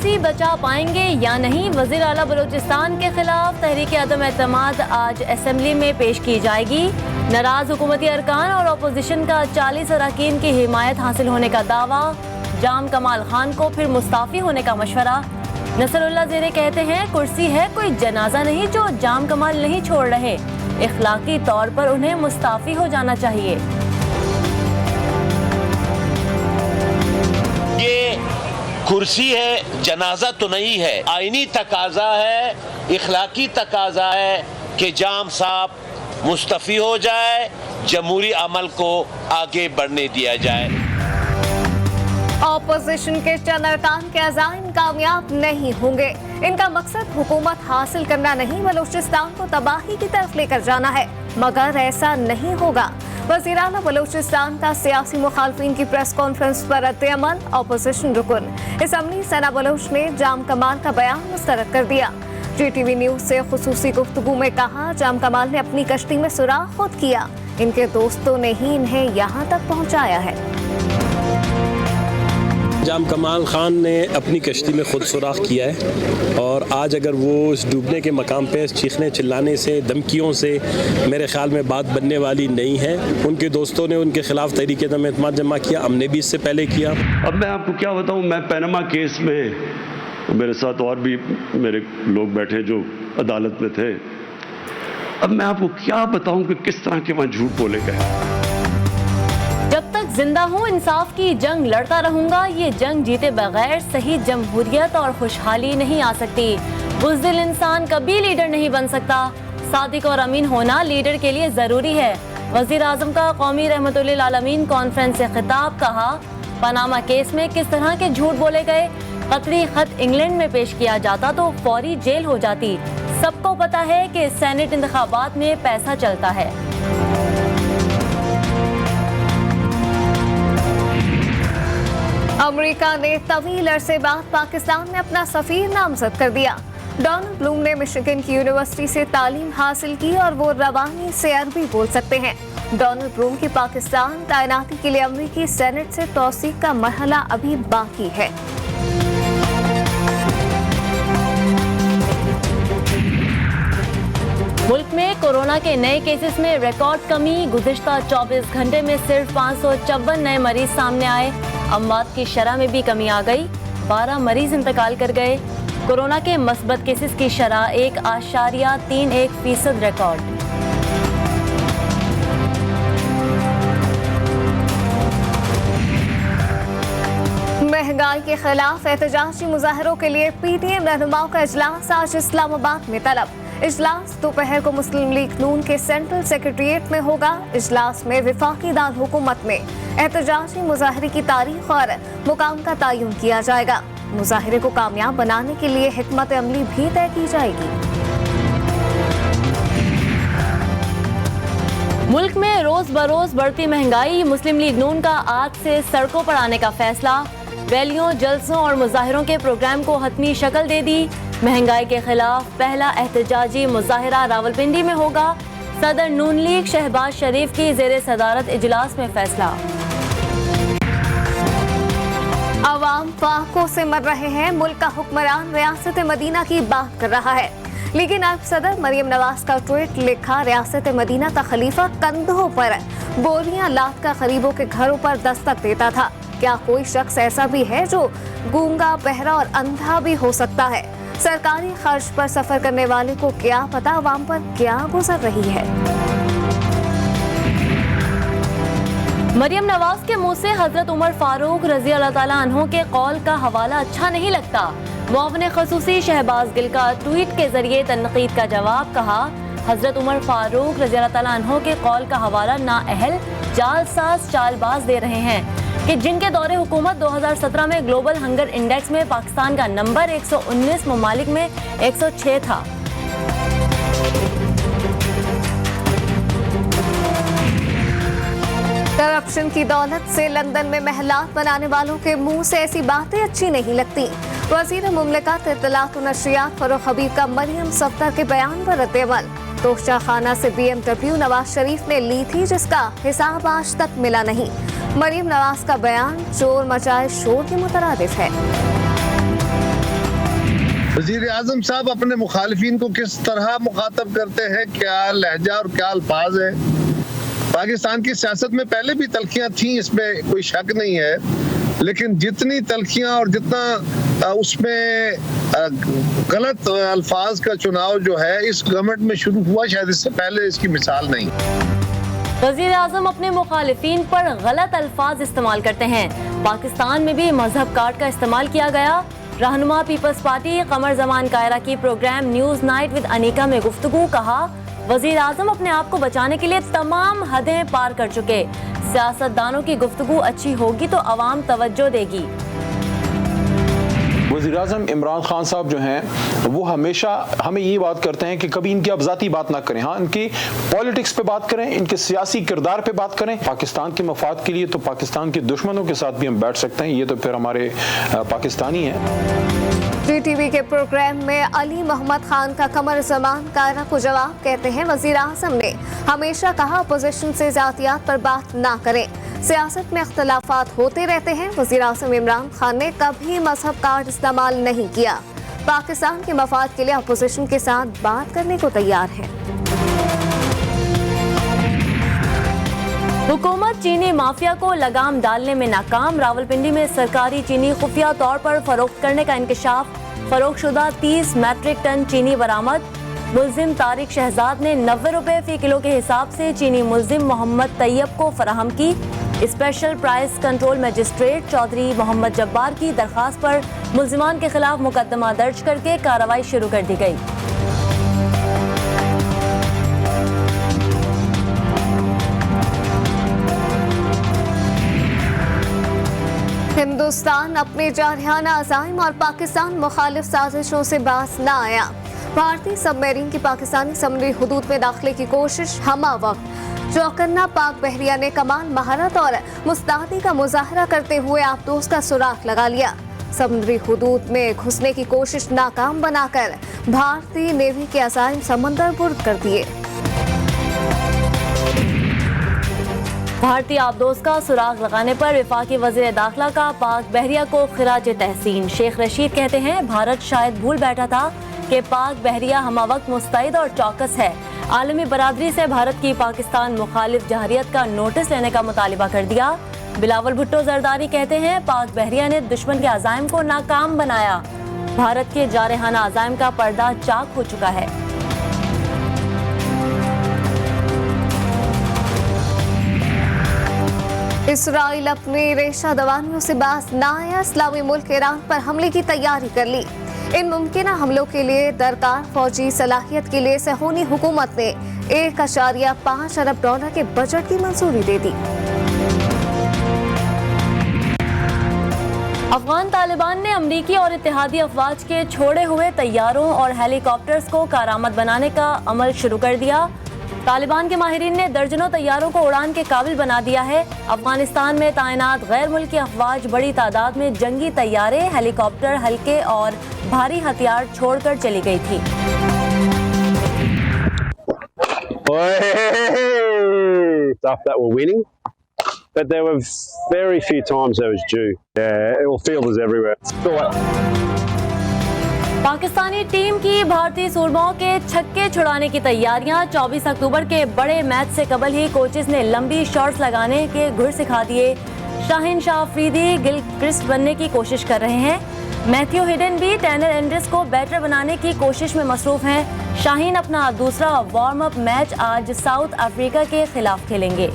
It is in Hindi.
कुर्सी बचा पाएंगे या नहीं, वज़ीर आला बलूचिस्तान के खिलाफ तहरीक अदम एतमाद आज असेंबली में पेश की जाएगी। नाराज हुकूमती अरकान और अपोजिशन का 40 अरकान की हिमायत हासिल होने का दावा। जाम कमाल खान को फिर मुस्ताफ़ी होने का मशवरा। नसरुल्लाह ज़ेरे कहते हैं कुर्सी है कोई जनाजा नहीं जो जाम कमाल नहीं छोड़ रहे, इखलाकी तौर पर उन्हें मुस्ताफ़ी हो जाना चाहिए। ये कुर्सी है, जनाजा तो नहीं है। आईनी तकाजा है, इखलाकी तकाजा है कि जाम साहब मुस्तफ़ी हो जाए, जमहूरी अमल को आगे बढ़ने दिया जाए। ऑपोजिशन के चंद अरकान के अज़ाइम कामयाब नहीं होंगे। इनका मकसद हुकूमत हासिल करना नहीं, बलूचिस्तान को तबाही की तरफ लेकर जाना है, मगर ऐसा नहीं होगा। वज़ीर आला बलूचिस्तान का सियासी मुखालफिन की प्रेस कॉन्फ्रेंस पर रद्द-ए-अमल। ऑपोजिशन रुकन असम्बली सना बलोच ने जाम कमाल का बयान मुस्तरद कर दिया। GTV न्यूज से खुसूसी गुफ्तगू में कहा, जाम कमाल ने अपनी कश्ती में सुराख खुद किया, इनके दोस्तों ने ही इन्हें यहाँ तक पहुँचाया है। जाम कमाल खान ने अपनी कश्ती में खुद सुराख किया है और आज अगर वो इस डूबने के मकाम पे चीखने चिल्लाने से, धमकियों से मेरे ख्याल में बात बनने वाली नहीं है। उनके दोस्तों ने उनके खिलाफ तहरीक अदम एतमाद जमा किया, हमने भी इससे पहले किया। अब मैं आपको क्या बताऊं, मैं पैनामा केस में मेरे साथ और भी मेरे लोग बैठे जो अदालत में थे। अब मैं आपको क्या बताऊं कि किस तरह के वहाँ झूठ बोले गए। जब तक जिंदा हूँ इंसाफ की जंग लड़ता रहूंगा। ये जंग जीते बगैर सही जमहूरियत और खुशहाली नहीं आ सकती। बुज़दिल इंसान कभी लीडर नहीं बन सकता। सादिक और अमीन होना लीडर के लिए जरूरी है। वज़ीर आज़म का कौमी रहमतुल्लिल आलमीन कॉन्फ्रेंस से खिताब। कहा, पनामा केस में किस तरह के झूठ बोले गए। कतरी खत इंग्लैंड में पेश किया जाता तो फौरी जेल हो जाती। सबको पता है कि सेनेट इंतखाबात में पैसा चलता है। अमेरिका ने तवील अरसे बाद पाकिस्तान में अपना सफीर नामजद कर दिया। डोनाल्ड ब्लूम ने मिशिगन की यूनिवर्सिटी से तालीम हासिल की और वो रवानी से अरबी बोल सकते हैं। डोनाल्ड ब्लूम की पाकिस्तान तैनाती के लिए अमेरिकी सेनेट से तौसीक का मरहला अभी बाकी है। मुल्क में कोरोना के नए केसेस में रिकॉर्ड कमी। गुज़िश्ता 24 घंटे में सिर्फ 554 नए मरीज सामने आए। अमवात की शरह में भी कमी आ गई, 12 मरीज इंतकाल कर गए। कोरोना के मस्बत केसेस की शरह 1.31% रिकॉर्ड। महंगाई के खिलाफ एहतजाजी मुजाहरों के लिए PTM रहनुमाओं का इजलास आज इस्लामाबाद में तलब। इजलास दोपहर को मुस्लिम लीग नून के सेंट्रल सेक्रेटरिएट में होगा। इजलास में विफाकी दार हुकूमत में एहतजाजी मुजाहरे की तारीख और मुकाम का तयन किया जाएगा। मुजाहरे को कामयाब बनाने के लिए हिकमत अमली भी तय की जाएगी। मुल्क में रोज बरोज बढ़ती महंगाई। मुस्लिम लीग नून का आज से सड़कों पर आने का फैसला। रैलियों, जलसों और मुजाहरों के प्रोग्राम को हतमी शक्ल दे दी। महंगाई के खिलाफ पहला एहतजाजी मुजाहरा रावलपिंडी में होगा। सदर नून लीग शहबाज शरीफ की जेर सदारत इजलास में फैसला। अवाम फाकों से मर रहे हैं। मुल्क का हुक्मरान रियासत मदीना की बात कर रहा है, लेकिन नायब सदर मरियम नवाज का ट्वीट लिखा, रियासत मदीना का खलीफा कंधों पर बोरियां लाद कर गरीबों के घरों पर दस्तक देता था। क्या कोई शख्स ऐसा भी है जो गूंगा, बहरा और अंधा भी हो सकता है? सरकारी खर्च पर सफर करने वाले को क्या पता अवाम पर क्या गुजर रही है। मरियम नवाज के मुंह से हजरत उमर फारूक रजी अल्लाह ताला अन्हो के कौल का हवाला अच्छा नहीं लगता। मुआविन खसूसी शहबाज गिल का ट्वीट के जरिए तनकीद का जवाब। कहा, हजरत उमर फारूक रजी अल्लाह ताला अन्हो के कौल का हवाला नाअहल, जालसाज, चालबाज दे रहे हैं कि जिनके दौरे हुकूमत 2017 में ग्लोबल हंगर इंडेक्स में पाकिस्तान का नंबर 119 ममालिक में 106 था। करप्शन की दौलत से लंदन में महलात बनाने वालों के मुंह से ऐसी बातें अच्छी नहीं लगती। वजीर मुमलिकत इत्तलात व नशरियात फरोख हबीब का मरियम सफ्दर के बयान पर रद्द-ए-अमल। तोशा खाना से BMW नवाज शरीफ ने ली थी, जिसका हिसाब आज तक मिला नहीं। मरियम नवाज का बयान चोर मचाए शोर के मुतरादिफ है। वज़ीर आज़म साहब अपने मुखालिफिन को किस तरह मुखातब करते हैं, क्या लहजा और क्या अल्फाज है। पाकिस्तान की सियासत में पहले भी तलखियां थी, इसमें कोई शक नहीं है, लेकिन जितनी तलखियां और जितना उसमें गलत अल्फाज का चुनाव जो है इस गवर्नमेंट में शुरू हुआ, शायद इससे पहले इसकी मिसाल नहीं। वज़ीर आज़म अपने मुखालिफिन पर गलत अल्फाज इस्तेमाल करते हैं। पाकिस्तान में भी मजहब कार्ड का इस्तेमाल किया गया। रहनुमा पीपल्स पार्टी कमर जमान कायरा की program news night with Aneeqa में गुफ्तगू, कहा वज़ीर आज़म अपने आप को बचाने के लिए तमाम हदें पार कर चुके। सियासतदानों की गुफ्तगू अच्छी होगी तो अवाम तवज्जो देगी। वज़ीर आज़म इमरान खान साहब जो हैं वो हमेशा हमें ये बात करते हैं कि कभी इनकी अब ज़ाती बात ना करें, हाँ इनकी पॉलिटिक्स पे बात करें, इनके सियासी किरदार पे बात करें। पाकिस्तान के मफाद के लिए तो पाकिस्तान के दुश्मनों के साथ भी हम बैठ सकते हैं, ये तो फिर हमारे पाकिस्तानी हैं। टीवी के प्रोग्राम में अली मोहम्मद खान का कमर जमान कायरा को जवाब कहते हैं, वज़ीर आज़म ने हमेशा कहा अपोजिशन से जातियात पर बात ना करें, सियासत में इख्तलाफात होते रहते हैं। वज़ीर आज़म इमरान खान ने कभी मजहब कार्ड इस्तेमाल नहीं किया, पाकिस्तान के मफाद के लिए अपोजिशन के साथ बात करने को तैयार है। हुकूमत चीनी माफिया को लगाम डालने में नाकाम। रावलपिंडी में सरकारी चीनी खुफिया तौर पर फरोख्त करने का इंकशाफ। फरोख्तशुदा 30 मैट्रिक टन चीनी बरामद। मुल्जिम तारिक शहजाद ने 90 रुपए फी किलो के हिसाब से चीनी मुल्जिम मोहम्मद तैयब को फराहम की। Special price control magistrate Chaudhry Muhammad Jabbar की दरखास्त पर मुल्जिमान के खिलाफ मुकदमा दर्ज करके कार्रवाई शुरू कर दी गई। हिंदुस्तान अपने जारहाना अज़ाइम और पाकिस्तान मुखालिफ साजिशों से बाज न आया। भारतीय सबमरीन की पाकिस्तानी समुद्री हुदूद में दाखिले की कोशिश हमा वक्त। चौकन्ना पाक बहरिया ने कमाल महारत और मुस्तैदी का मुजाहरा करते हुए आबदोज का सुराग लगा लिया। समुद्री हुदूद में घुसने की कोशिश नाकाम बनाकर भारतीय नेवी के अज़ाइम समंदर बुर्द कर दिए। भारतीय आबदोज का सुराग लगाने पर वफाकी वज़ीर दाखिला का पाक बहरिया को खिराज तहसीन। शेख रशीद कहते हैं भारत शायद भूल बैठा था कि पाक बहरिया हमवक्त मुस्तैद और चौकस है। आलमी बरादरी से भारत की पाकिस्तान मुखालिफ जहरियत का नोटिस लेने का मुतालिबा कर दिया। बिलावल भुट्टो जरदारी कहते हैं पाक बहरिया ने दुश्मन के अज़ाइम को नाकाम बनाया। भारत के जारहाना अज़ाइम का पर्दा चाक हो चुका है। इसराइल अपनी रेशा दवानियों से बाज न आया। इस्लामी मुल्क ईरान पर हमले की तैयारी कर ली। इन मुमकिन हमलों के लिए दरकार फौजी सलाहियत के लिए सहूनी हुकूमत ने $1.5 अरब के बजट की मंजूरी दे दी। अफगान तालिबान ने अमरीकी और इत्तेहादी अफवाज के छोड़े हुए तैयारों और हेलीकॉप्टर्स को कारआमद बनाने का अमल शुरू कर दिया। तालिबान के माहिरीन ने दर्जनों तैयारों को उड़ान के काबिल बना दिया है। अफगानिस्तान में तैनात गैर मुल्की अफवाज बड़ी तादाद में जंगी तैयारे, हेलीकॉप्टर, हल्के और भारी हथियार छोड़कर चली गई थी। Stuff that were winning, but there were very few times there was dew. Yeah, all field was everywhere. Pakistani team की भारतीय सूरमाओं के छक्के छुड़ाने की तैयारियां। 24 अक्टूबर के बड़े मैच से कबल ही कोचेस ने लंबी शॉट्स लगाने के गुर सिखा दिए। शाहीन शाह अफरीदी गिलक्रिस्ट बनने की कोशिश कर रहे हैं। मैथ्यू हिडन भी टैनर एंड्रिस को बैटर बनाने की कोशिश में मसरूफ हैं। शाहीन अपना दूसरा वार्म अप मैच आज साउथ अफ्रीका के खिलाफ खेलेंगे।